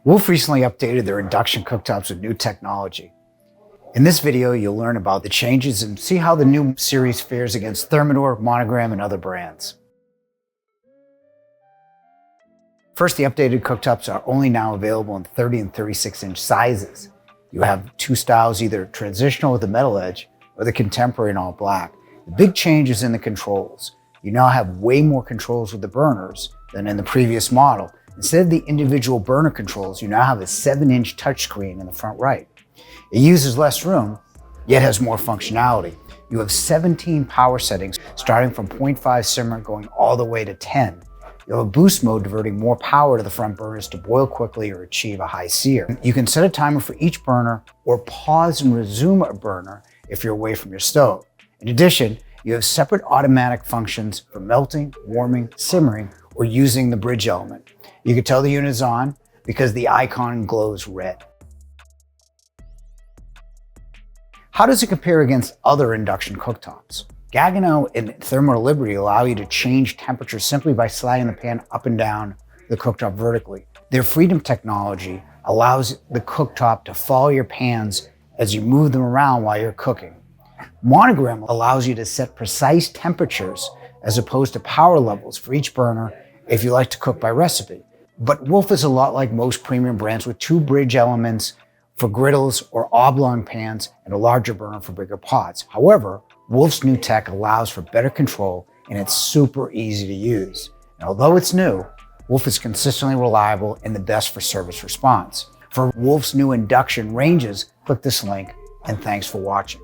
Wolf recently updated their induction cooktops with new technology. In this video, you'll learn about the changes and see how the new series fares against Thermador, Monogram, and other brands. First, the updated cooktops are only now available in 30 and 36-inch sizes. You have two styles, either transitional with a metal edge or the contemporary in all black. The big change is in the controls. You now have way more controls with the burners than in the previous model. Instead of the individual burner controls, you now have a 7-inch touchscreen in the front right. It uses less room, yet has more functionality. You have 17 power settings, starting from 0.5 simmer going all the way to 10. You have a boost mode diverting more power to the front burners to boil quickly or achieve a high sear. You can set a timer for each burner or pause and resume a burner if you're away from your stove. In addition, you have separate automatic functions for melting, warming, simmering, or using the bridge element. You can tell the unit is on because the icon glows red. How does it compare against other induction cooktops? Gaggenau and Thermal Liberty allow you to change temperature simply by sliding the pan up and down the cooktop vertically. Their Freedom technology allows the cooktop to follow your pans as you move them around while you're cooking. Monogram allows you to set precise temperatures as opposed to power levels for each burner if you like to cook by recipe. But Wolf is a lot like most premium brands with two bridge elements for griddles or oblong pans and a larger burner for bigger pots. However, Wolf's new tech allows for better control and it's super easy to use. And although it's new, Wolf is consistently reliable and the best for service response. For Wolf's new induction ranges, click this link and thanks for watching.